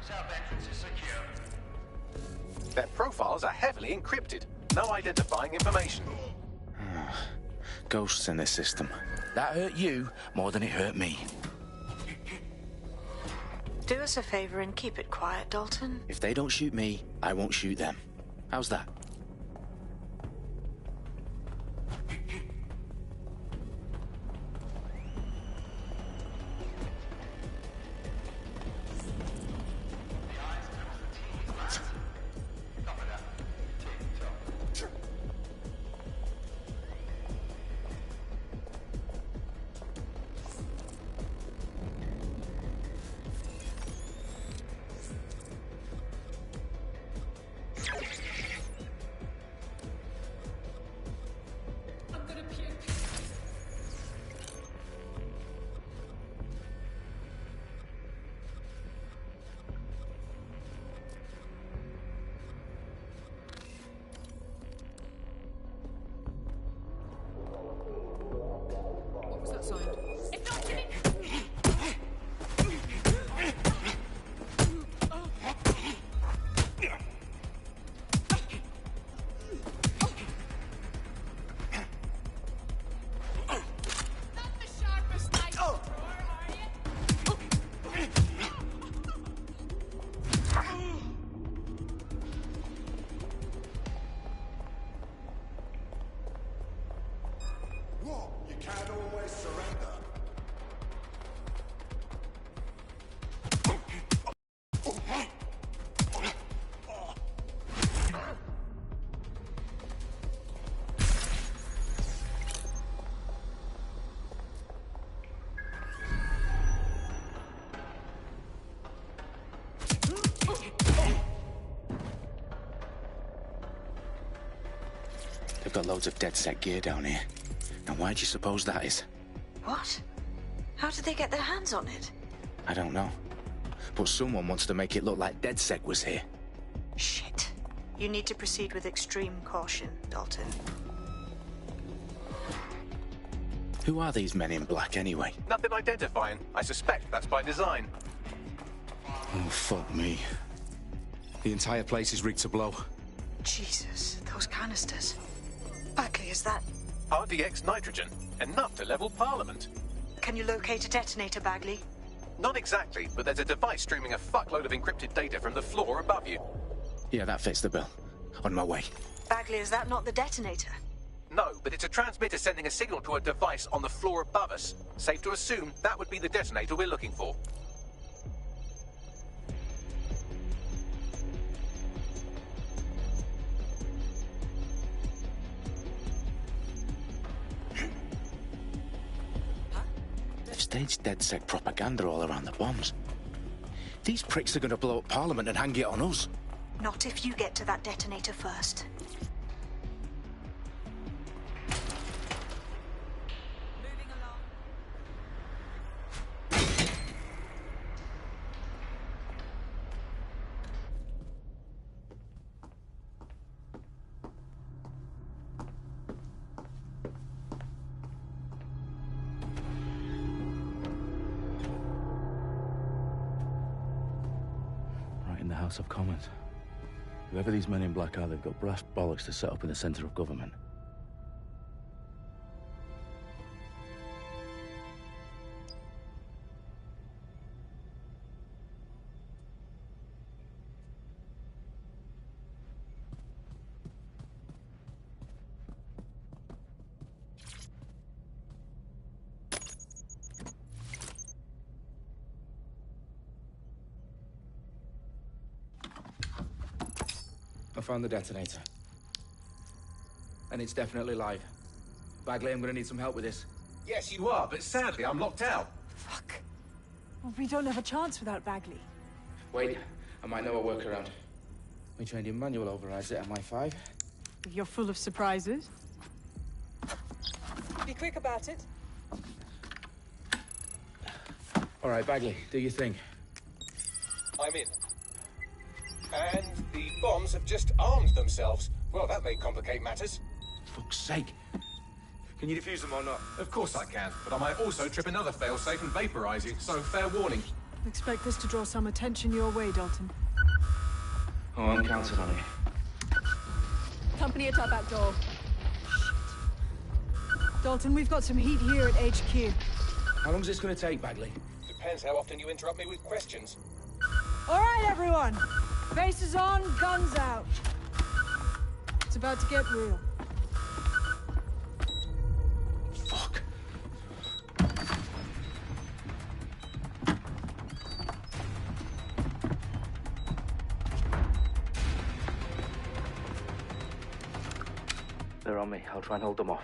South entrance is secure. Their profiles are heavily encrypted. No identifying information. Ghosts in this system. That hurt you more than it hurt me. Do us a favor and keep it quiet, Dalton. If they don't shoot me, I won't shoot them. How's that? They've got loads of DedSec gear down here. Now why do you suppose that is? What? How did they get their hands on it? I don't know. But someone wants to make it look like DedSec was here. Shit. You need to proceed with extreme caution, Dalton. Who are these men in black anyway? Nothing identifying. I suspect that's by design. Oh, fuck me. The entire place is rigged to blow. Jesus, those canisters. Bagley, is that... RDX nitrogen. Enough to level Parliament. Can you locate a detonator, Bagley? Not exactly, but there's a device streaming a fuckload of encrypted data from the floor above you. Yeah, that fits the bill. On my way. Bagley, is that not the detonator? No, but it's a transmitter sending a signal to a device on the floor above us. Safe to assume that would be the detonator we're looking for. They've staged DedSec propaganda all around the bombs. These pricks are going to blow up Parliament and hang it on us. Not if you get to that detonator first. House of Commons. Whoever these men in black are, they've got brass bollocks to set up in the centre of government. I found the detonator. And it's definitely live. Bagley, I'm gonna need some help with this. Yes, you are, but sadly I'm locked out. Fuck. Well, we don't have a chance without Bagley. Wait, I might know a workaround. We trained in manual overrides at MI5. You're full of surprises. Be quick about it. All right, Bagley, do your thing. I'm in. And the bombs have just armed themselves. Well, that may complicate matters. Fuck's sake. Can you defuse them or not? Of course I can, but I might also trip another failsafe and vaporize you, so fair warning. Expect this to draw some attention your way, Dalton. Oh, I'm counting on it. Company at our back door. Shit. Dalton, we've got some heat here at HQ. How long is this going to take, Bagley? Depends how often you interrupt me with questions. All right, everyone. Faces on, guns out. It's about to get real. Fuck. They're on me. I'll try and hold them off.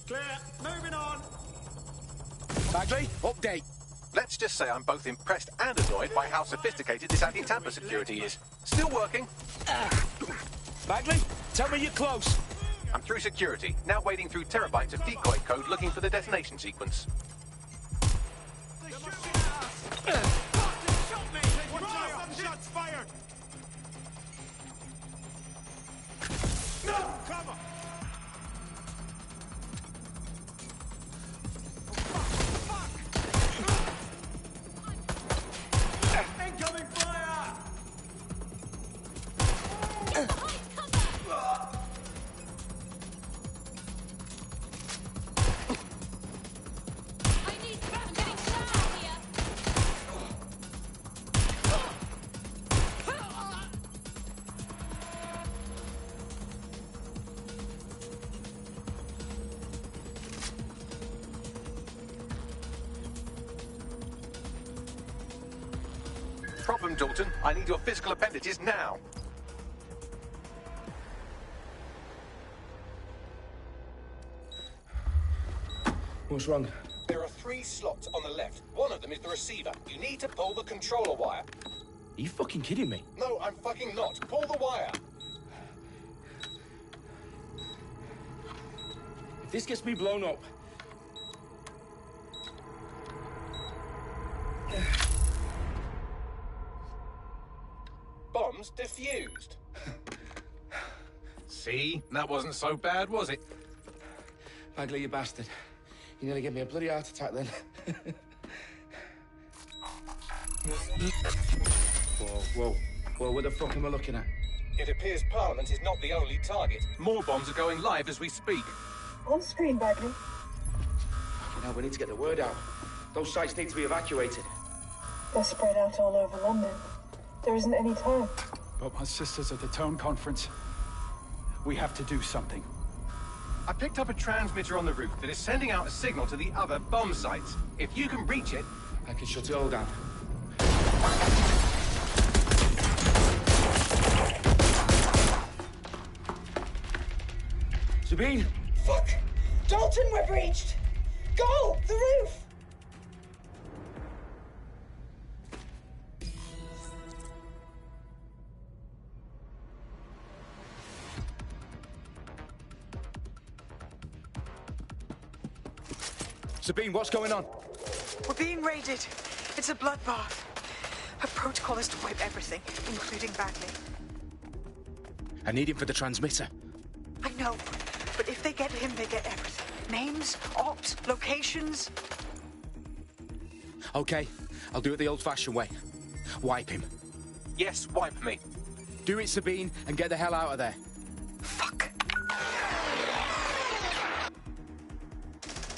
Clear. Moving on. Bagley, update. Let's just say I'm both impressed and annoyed by how sophisticated this anti-tamper security is. Still working. Bagley, tell me you're close. I'm through security, now wading through terabytes of decoy code looking for the detonation sequence. Shots fired. No, cover. Incoming fire! Problem, Dalton. I need your physical appendages now. What's wrong? There are 3 slots on the left. One of them is the receiver. You need to pull the controller wire. Are you fucking kidding me? No, I'm fucking not. Pull the wire. If this gets me blown up... Bombs defused. See? That wasn't so bad, was it? Bagley, you bastard. You nearly gave me a bloody heart attack then. Whoa, what the fuck am I looking at? It appears Parliament is not the only target. More bombs are going live as we speak. On screen, Bagley. Now we need to get the word out. Those sites need to be evacuated. They're spread out all over London. There isn't any time. But my sister's at the town conference. We have to do something. I picked up a transmitter on the roof that is sending out a signal to the other bomb sites. If you can reach it... I can shut it all down. Sabine! Fuck! Dalton, we're breached! Go! The roof! Sabine, what's going on? We're being raided. It's a bloodbath. Her protocol is to wipe everything, including Bagley. I need him for the transmitter. I know, but if they get him, they get everything. Names, ops, locations. Okay, I'll do it the old-fashioned way. Wipe him. Yes, wipe me. Do it, Sabine, and get the hell out of there. Fuck.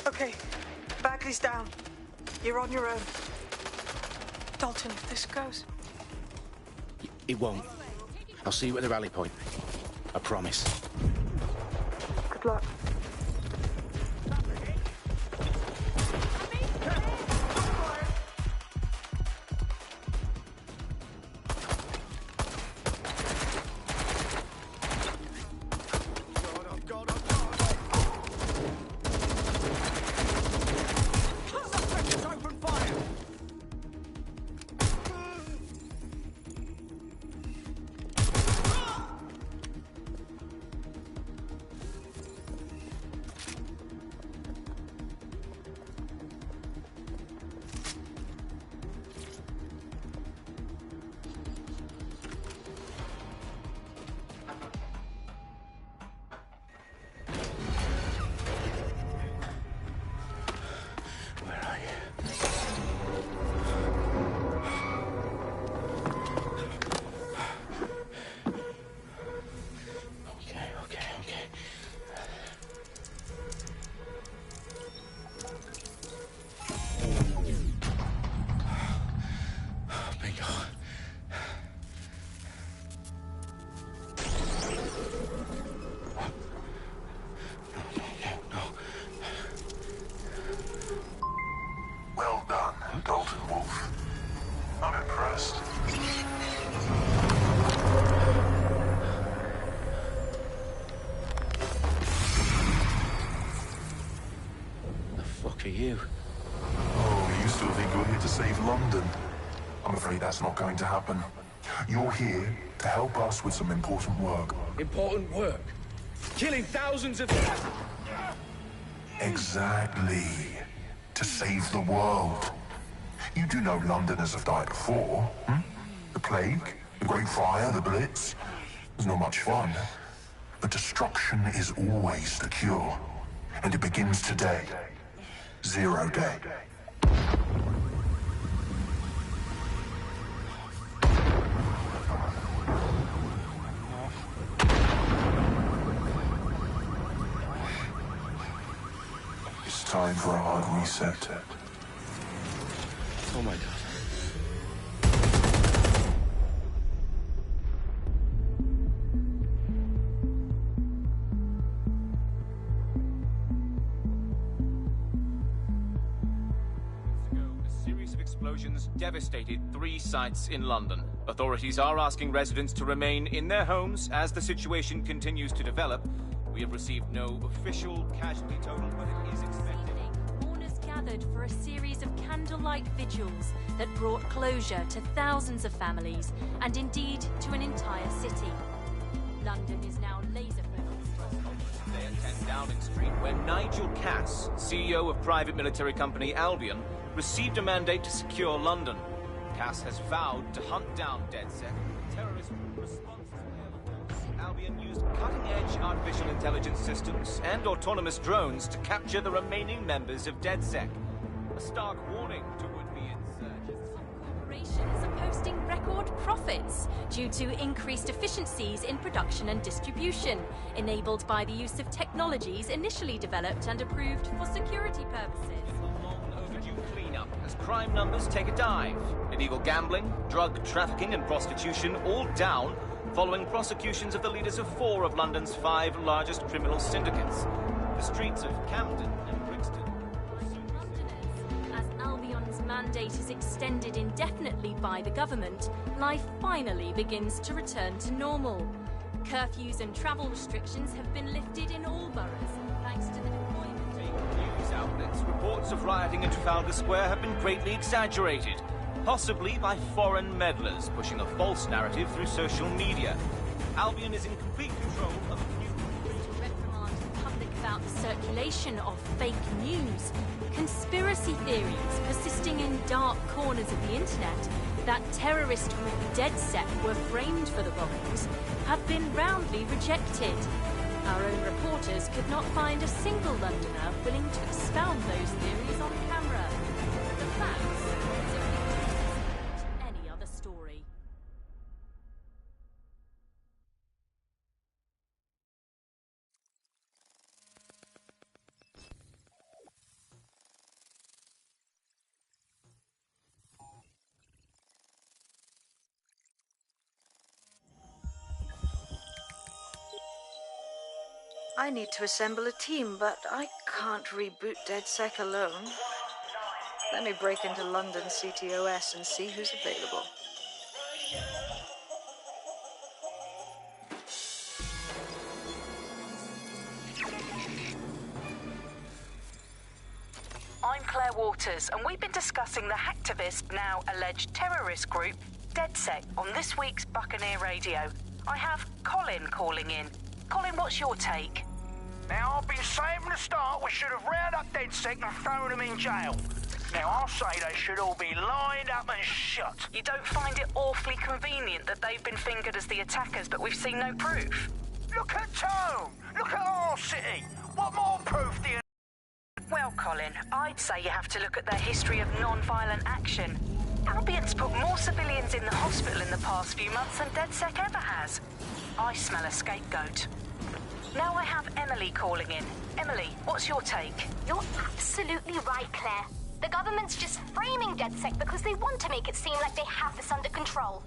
Okay, Bagley's down. You're on your own. Dalton, if this goes... It won't. I'll see you at the rally point. I promise. Good luck. you? Oh, you still think you're here to save London? I'm afraid that's not going to happen. You're here to help us with some important work. Important work? Killing thousands of... Exactly. To save the world. You do know Londoners have died before, hmm? The Plague, the Great Fire, the Blitz. It's not much fun. But destruction is always the cure. And it begins today. Zero Day. It's time for a hard reset. Oh my God. A series of explosions devastated 3 sites in London. Authorities are asking residents to remain in their homes as the situation continues to develop. We have received no official casualty total, but it is expected. Mourners gathered for a series of candlelight vigils that brought closure to thousands of families and indeed to an entire city. London is now laser-focused. Today at 10 Downing Street, where Nigel Cass, CEO of private military company Albion, received a mandate to secure London. Cass has vowed to hunt down DedSec, a terrorist response. Albion used cutting-edge artificial intelligence systems and autonomous drones to capture the remaining members of DedSec. A stark warning to would-be insurgents. Corporations are posting record profits due to increased efficiencies in production and distribution, enabled by the use of technologies initially developed and approved for security purposes. Cleanup as crime numbers take a dive. Illegal gambling, drug trafficking and prostitution all down following prosecutions of the leaders of 4 of London's 5 largest criminal syndicates. The streets of Camden and Brixton. Londoners, as Albion's mandate is extended indefinitely by the government, life finally begins to return to normal. Curfews and travel restrictions have been lifted in all boroughs, thanks to the deployment. News outlets, reports of rioting in Trafalgar Square have been greatly exaggerated, possibly by foreign meddlers pushing a false narrative through social media. Albion is in complete control of to reprimand the public about the circulation of fake news, conspiracy theories persisting in dark corners of the internet that terrorist group DedSec were framed for the bombings have been roundly rejected. Our own reporters could not find a single Londoner willing to expound those theories on camera. The facts simply any other story. I need to assemble a team, but I can't reboot DedSec alone. Let me break into London CTOS and see who's available. I'm Claire Waters, and we've been discussing the hacktivist, now alleged terrorist group, DedSec, on this week's Buccaneer Radio. I have Colin calling in. Colin, what's your take? Now, I've been saying from the start we should have rounded up DedSec and thrown them in jail. Now, I'll say they should all be lined up and shot. You don't find it awfully convenient that they've been fingered as the attackers, but we've seen no proof? Look at Tone! Look at our city! What more proof do you... Well, Colin, I'd say you have to look at their history of non-violent action. Albion's put more civilians in the hospital in the past few months than DedSec ever has. I smell a scapegoat. Now I have Emily calling in. Emily, what's your take? You're absolutely right, Claire. The government's just framing DedSec because they want to make it seem like they have this under control.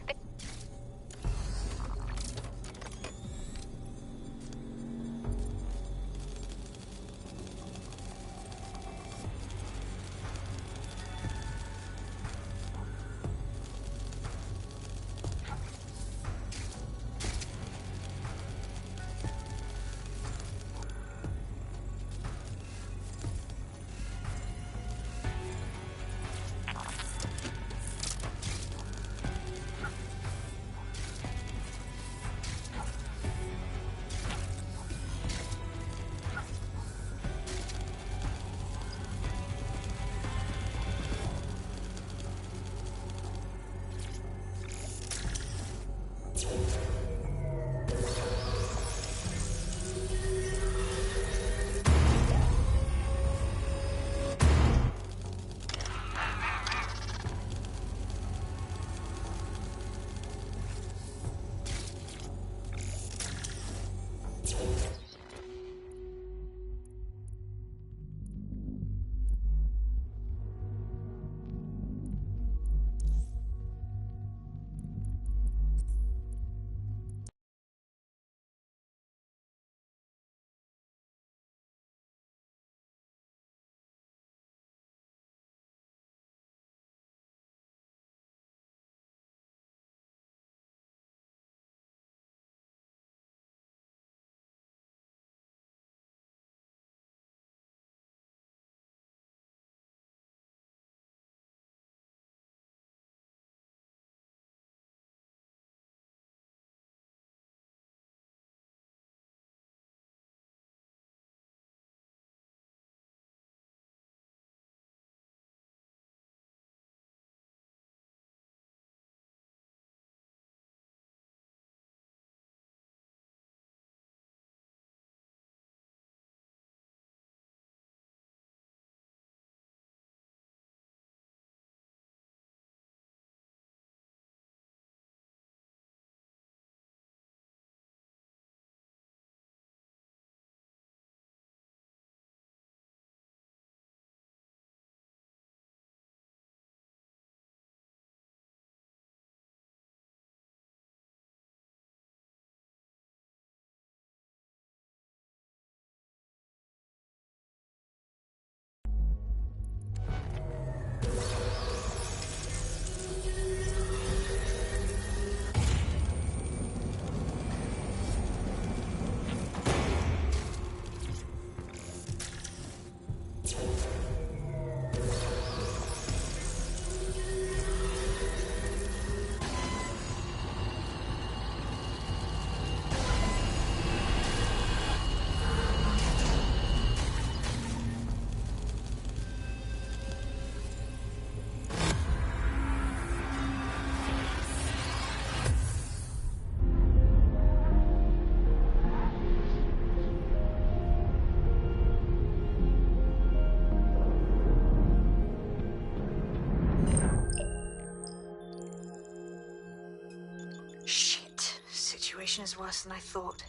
Shit. Situation is worse than I thought.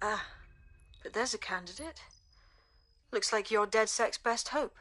But there's a candidate. Looks like you're DedSec's best hope.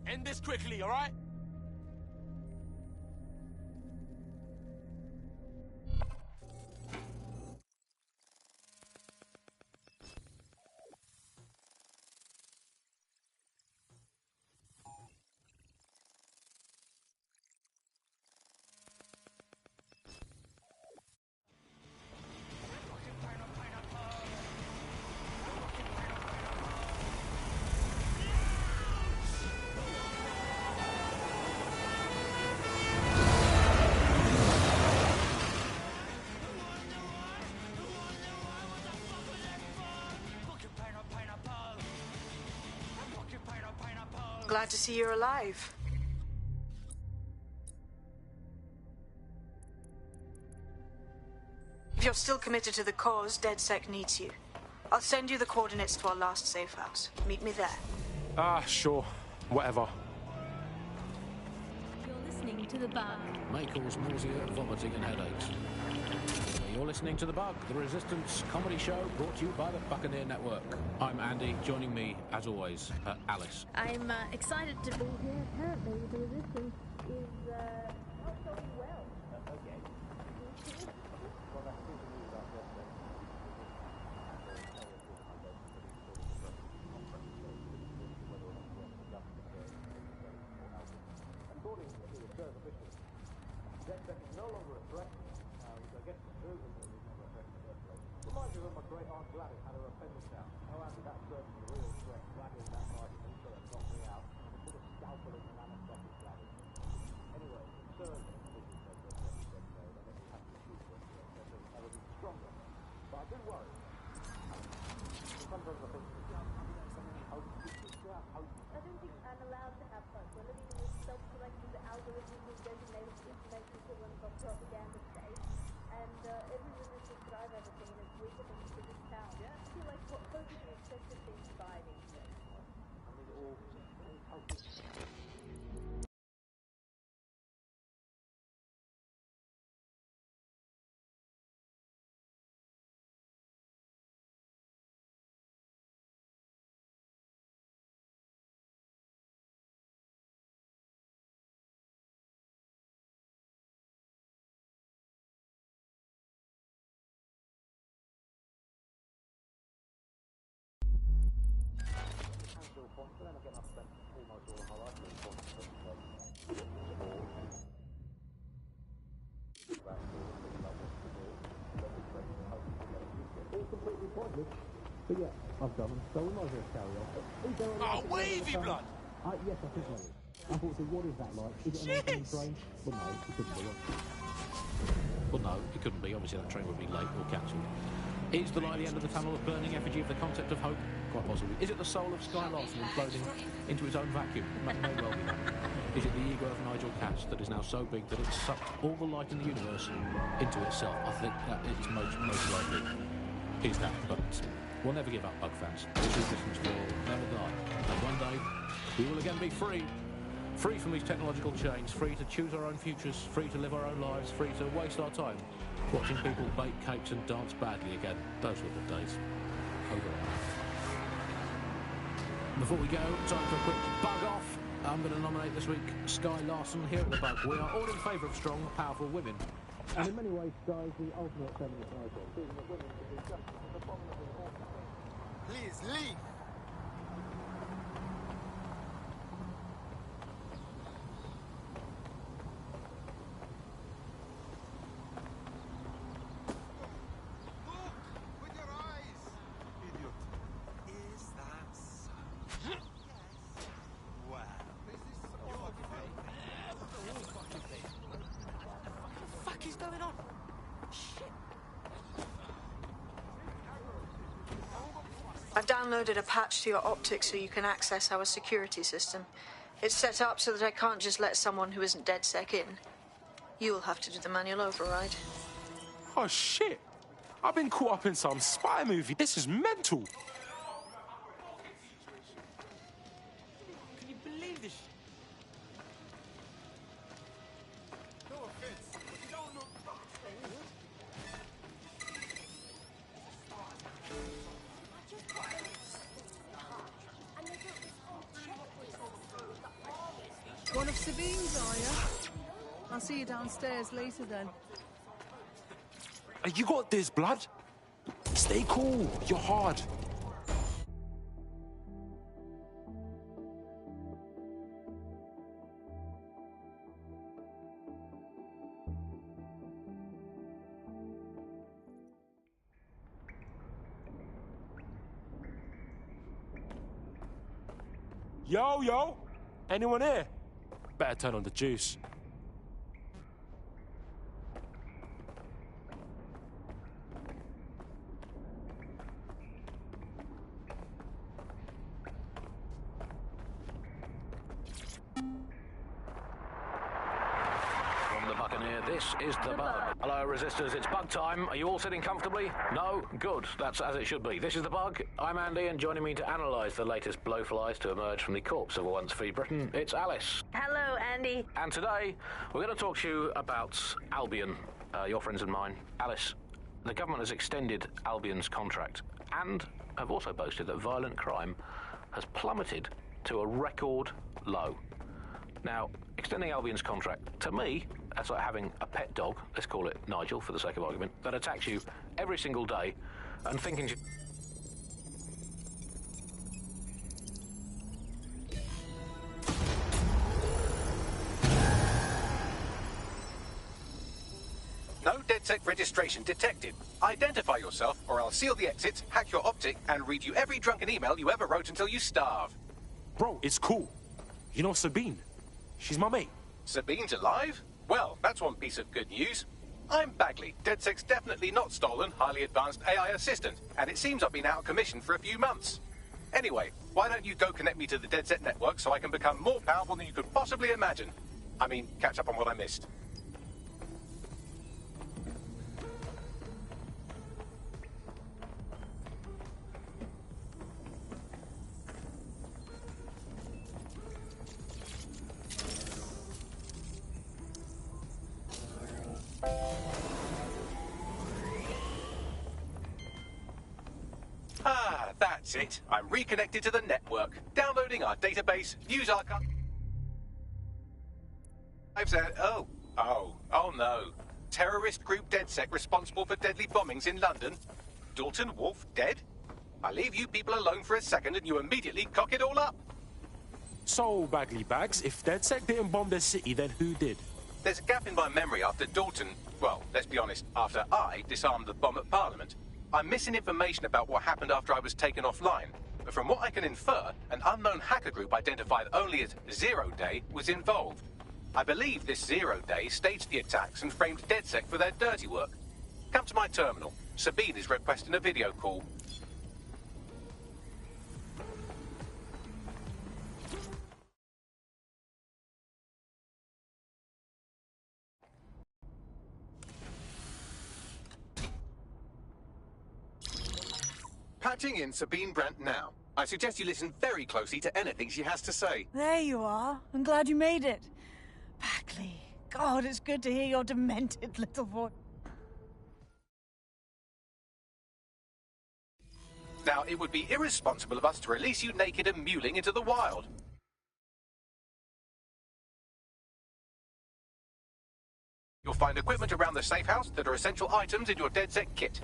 End this quickly, all right? Glad to see you're alive. If you're still committed to the cause, DedSec needs you. I'll send you the coordinates to our last safe house. Meet me there. Sure. Whatever. You're listening to The Bug. May cause nausea, vomiting and headaches. You're listening to The Bug, the Resistance comedy show brought to you by the Buccaneer Network. I'm Andy, joining me, as always, Alice. I'm excited to be here. Apparently, the Resistance is not going well. Okay. According to the reserve officials, DedSec is no longer a threat, which I guess is true, but it's never a threat in the first place. Reminds me when my great aunt Gladys had her appendix out. Oh, Andy, that's certainly the real threat. Gladys that night in Easter and knocked me out. Put a scalpel in an anesthetic, Gladys. Anyway, surgeon officials said that they let me have to shoot them, that they would be stronger. But I do worry. Sometimes I think, hope. I don't think I'm allowed to have hope. We're living in this self-selected algorithmically designated information equivalent of propaganda state. And every resistance that I've ever seen is weaker than the biggest town. I feel like what hope is an excessive thing to buy these days. I mean, all hope. Points, but then again, I've spent almost all of my life doing points, all completely pointless. But yeah, I've done them, so we might as well carry on. Oh, wavy blood! Yes, I think so. Unfortunately, what is that like? Is it an oncoming train? Well, no, it couldn't be. Well, no, it couldn't be. Obviously, that train would be late or cancelled. Is the light at the end of the tunnel a burning effigy of the concept of hope? Quite possibly. Is it the soul of Sky Larson imploding into its own vacuum? May well be that. Is it the ego of Nigel Cass that is now so big that it's sucked all the light in the universe into itself? I think that it's most likely is that, but we'll never give up, Bug fans. This resistance will never die. And one day, we will again be free Free from these technological chains, free to choose our own futures, free to live our own lives, free to waste our time watching people bake cakes and dance badly again. Those were the days. Over. Before we go, time for a quick bug off. I'm going to nominate this week Sky Larson here at the Bug. We are all in favour of strong, powerful women. And in many ways, Sky is the ultimate feminist icon. Being that women can do just as abominable awful things. Please, leave! I've downloaded a patch to your optics so you can access our security system. It's set up so that I can't just let someone who isn't DedSec in. You'll have to do the manual override. Oh, shit. I've been caught up in some spy movie. This is mental. Can you believe this? No offense, but you don't look... One of Sabine's, are you? I'll see you downstairs later then. You got this, blood. Stay cool. You're hard. Yo. Anyone here? Better turn on the juice. This is the Bug. Hello, Resistors, it's Bug time. Are you all sitting comfortably? No? Good. That's as it should be. This is the Bug. I'm Andy, and joining me to analyse the latest blowflies to emerge from the corpse of a once-free Britain, it's Alice. Hello, Andy. And today, we're going to talk to you about Albion, your friends and mine. Alice, the government has extended Albion's contract and have also boasted that violent crime has plummeted to a record low. Now, extending Albion's contract, to me, that's like having a pet dog, let's call it Nigel for the sake of argument, that attacks you every single day and thinking... No DedSec registration detected. Identify yourself, or I'll seal the exits, hack your optic, and read you every drunken email you ever wrote until you starve. Bro, it's cool. You know Sabine? She's my mate. Sabine's alive? Well, that's one piece of good news. I'm Bagley, DedSec's definitely not stolen, highly advanced AI assistant, and it seems I've been out of commission for a few months. Anyway, why don't you go connect me to the DedSec network so I can become more powerful than you could possibly imagine? I mean, catch up on what I missed. That's it. I'm reconnected to the network, downloading our database, views archive. I've said, oh no. Terrorist group DedSec responsible for deadly bombings in London. Dalton Wolf dead? I leave you people alone for a second and you immediately cock it all up. So, Bagley Bags, if DedSec didn't bomb the city, then who did? There's a gap in my memory after Dalton, well, let's be honest, after I disarmed the bomb at Parliament. I'm missing information about what happened after I was taken offline. But from what I can infer, an unknown hacker group identified only as Zero Day was involved. I believe this 0 Day staged the attacks and framed DedSec for their dirty work. Come to my terminal. Sabine is requesting a video call. Patching in Sabine Brandt now. I suggest you listen very closely to anything she has to say. There you are. I'm glad you made it. Bagley. God, it's good to hear your demented little voice. Now, it would be irresponsible of us to release you naked and mewling into the wild. You'll find equipment around the safe house that are essential items in your DedSec kit.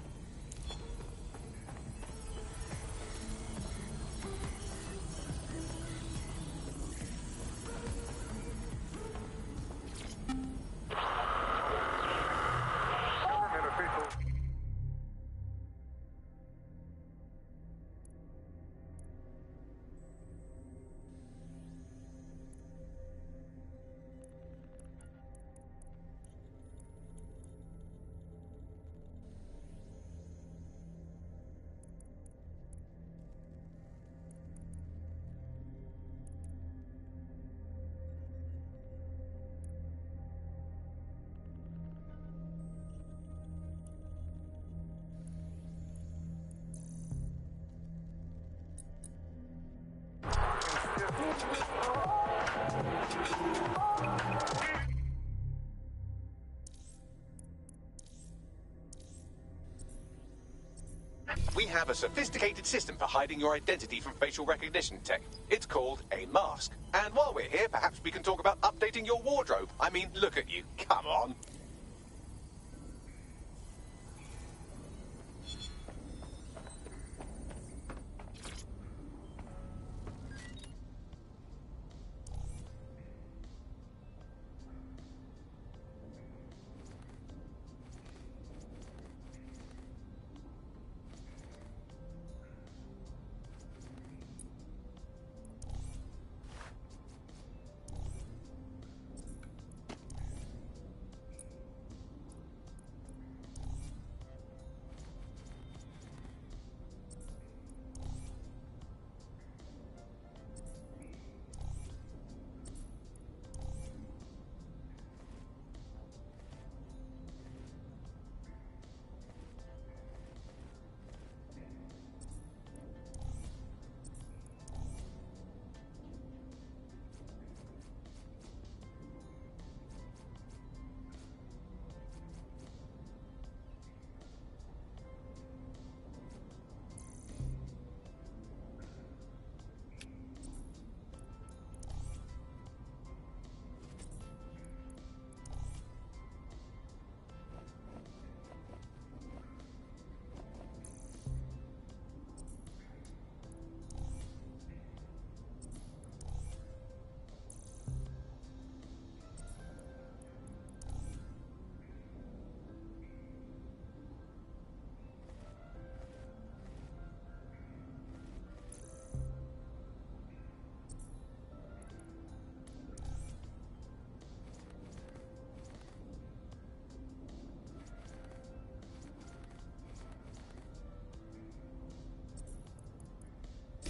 We have a sophisticated system for hiding your identity from facial recognition tech. It's called a mask. And while we're here, perhaps we can talk about updating your wardrobe. I mean, look at you. Come on.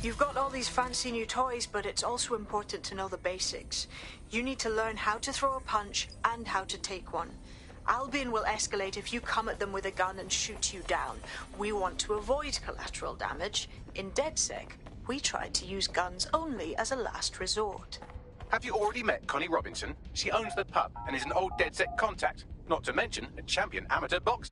You've got all these fancy new toys, but it's also important to know the basics. You need to learn how to throw a punch and how to take one. Albion will escalate if you come at them with a gun and shoot you down. We want to avoid collateral damage. In DedSec, we try to use guns only as a last resort. Have you already met Connie Robinson? She owns the pub and is an old DedSec contact. Not to mention a champion amateur boxer.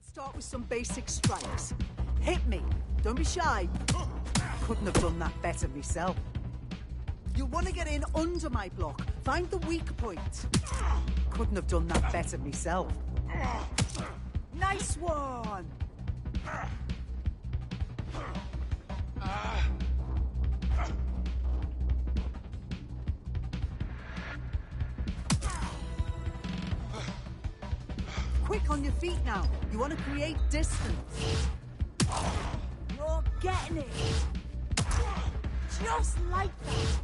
Start with some basic strikes. Hit me. Don't be shy. Couldn't have done that better myself. You'll want to get in under my block. Find the weak point. Couldn't have done that better myself. Nice one. Quick on your feet now. You want to create distance. You're getting it. Just like that.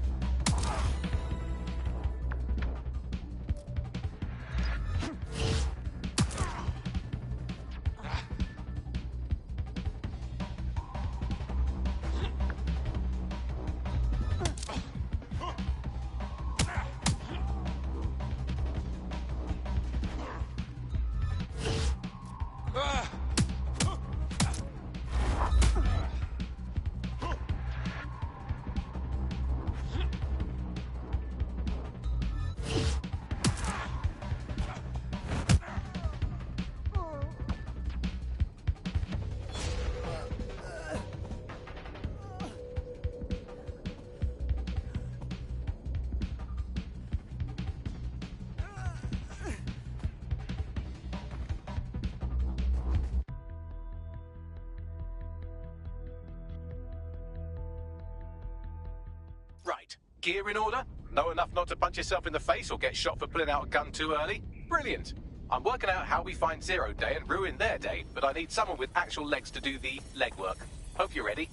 Gear in order? Know enough not to punch yourself in the face or get shot for pulling out a gun too early? Brilliant. I'm working out how we find Zero Day and ruin their day, but I need someone with actual legs to do the legwork. Hope you're ready.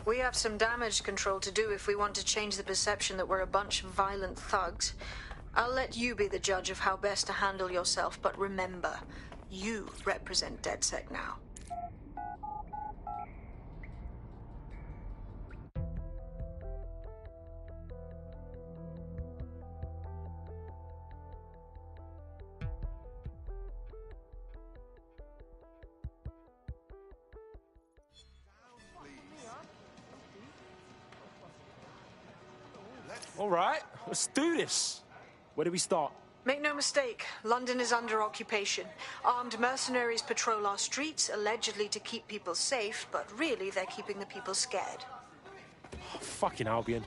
We have some damage control to do if we want to change the perception that we're a bunch of violent thugs. I'll let you be the judge of how best to handle yourself, but remember, you represent DedSec now. All right, let's do this. Where do we start? Make no mistake, London is under occupation. Armed mercenaries patrol our streets, allegedly to keep people safe, but really they're keeping the people scared. Oh, fucking Albion.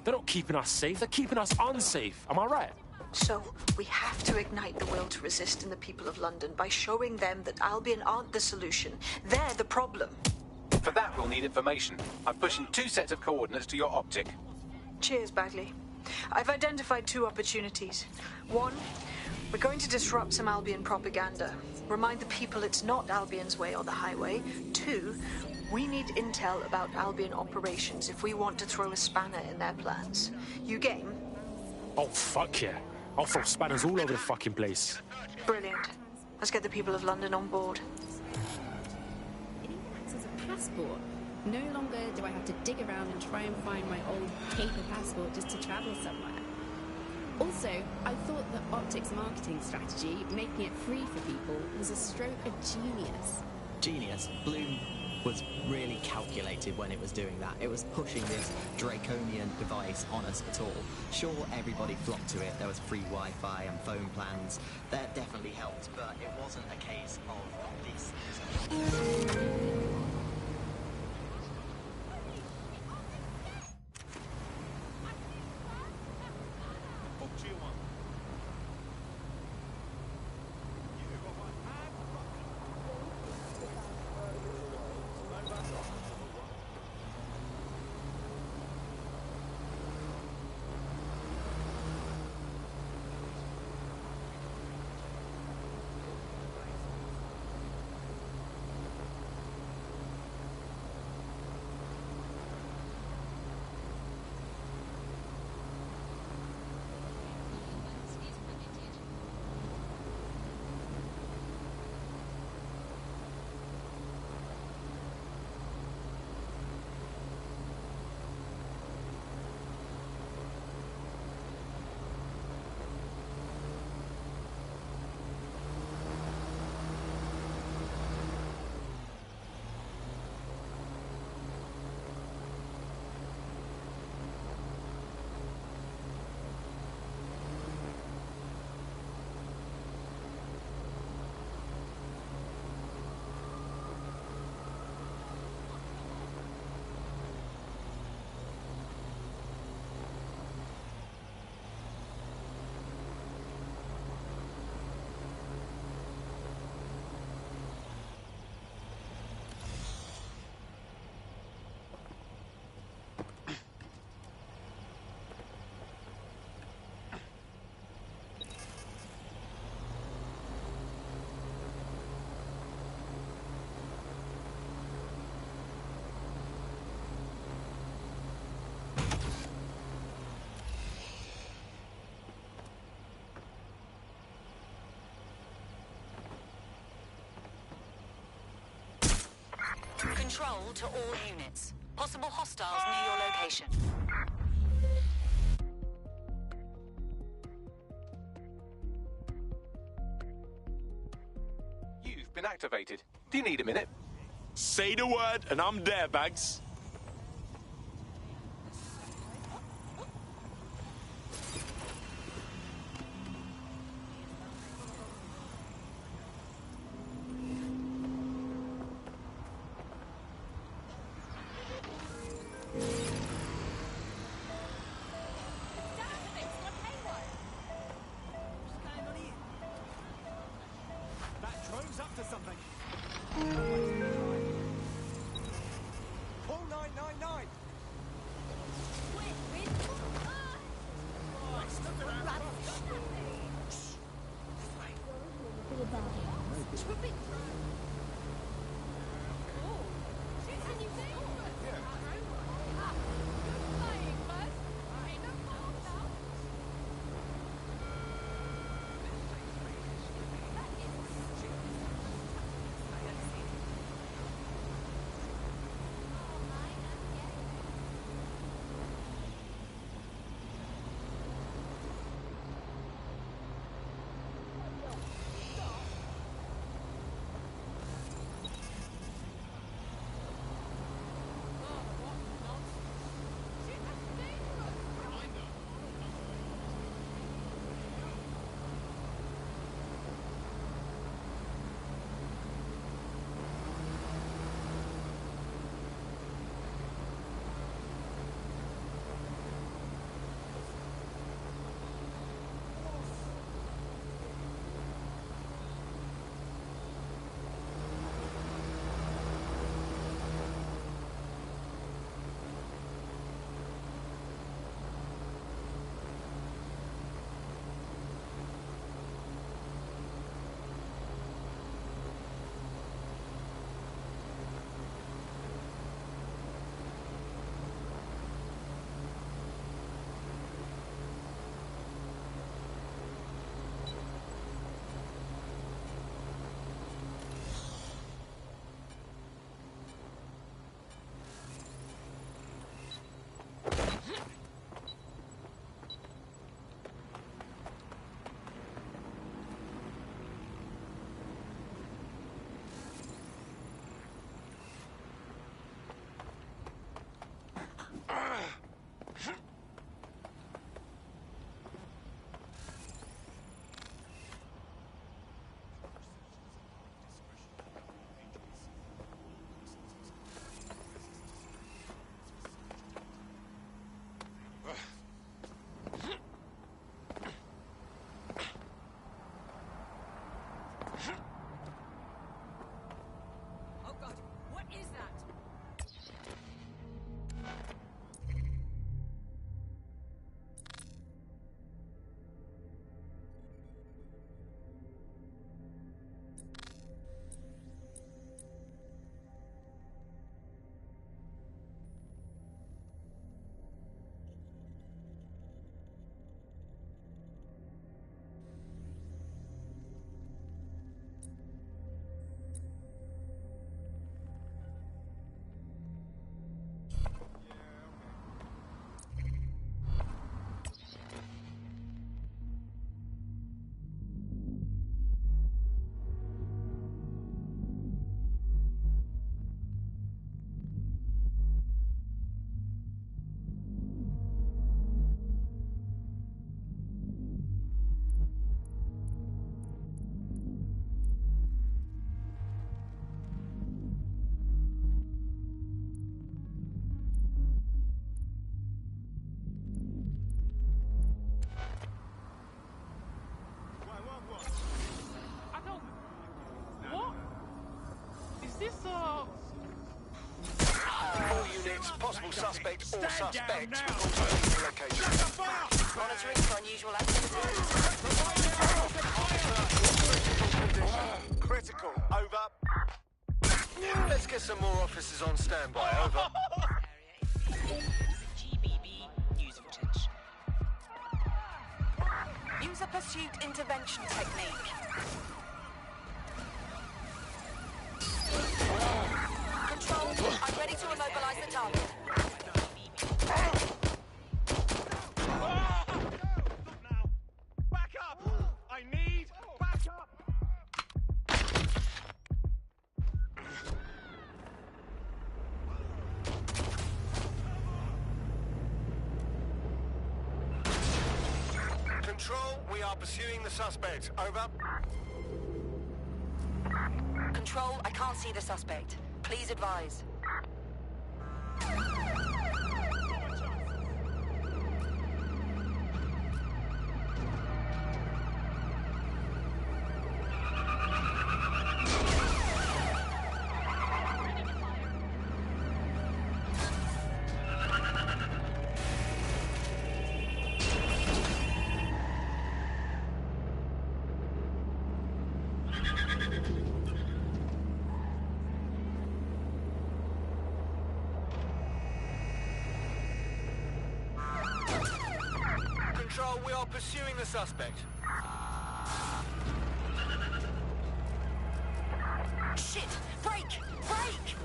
They're not keeping us safe, they're keeping us unsafe. Am I right? So, we have to ignite the will to resist in the people of London by showing them that Albion aren't the solution. They're the problem. For that, we'll need information. I'm pushing 2 sets of coordinates to your optic. Cheers, Bagley. I've identified 2 opportunities. 1, we're going to disrupt some Albion propaganda. Remind the people it's not Albion's way or the highway. 2, we need intel about Albion operations if we want to throw a spanner in their plans. You game? Oh, fuck yeah. I'll throw spanners all over the fucking place. Brilliant. Let's get the people of London on board. It even acts as a passport. No longer do I have to dig around and try and find my old paper passport just to travel somewhere. Also, I thought that Optic's marketing strategy, making it free for people, was a stroke of genius. Genius. Bloom was really calculated when it was doing that. It was pushing this draconian device on us at all. Sure, everybody flocked to it. There was free Wi-Fi and phone plans. That definitely helped, but it wasn't a case of this. Control to all units. Possible hostiles near your location. You've been activated. Do you need a minute? Say the word and I'm there, Bags. That drone's up to something. Pull this, All units, possible suspect or suspects. Location. Monitoring for unusual activity. Critical. Over. Let's get some more officers on standby. Over. GBB news footage. Use a pursuit intervention technique. Control, I'm ready to immobilize the target. Back up! I need backup! Control, we are pursuing the suspect. Over. Control, I can't see the suspect. Please advise. Control, we are pursuing the suspect. Shit! Break! Break!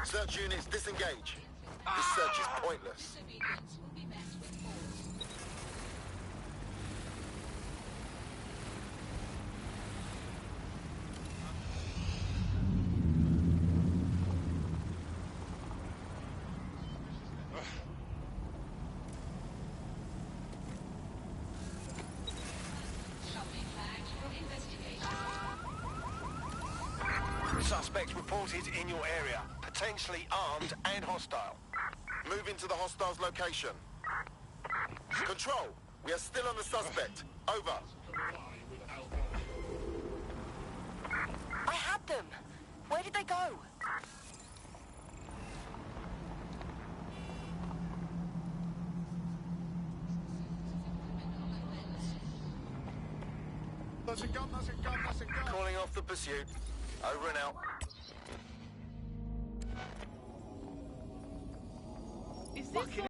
Search units, disengage. This search is pointless. Suspects reported in your area. Potentially armed and hostile. Move into the hostile's location. Control, we are still on the suspect. Over. I had them! Where did they go? That's a gun, that's a gun, that's a gun. Calling off the pursuit. Over and out. Is this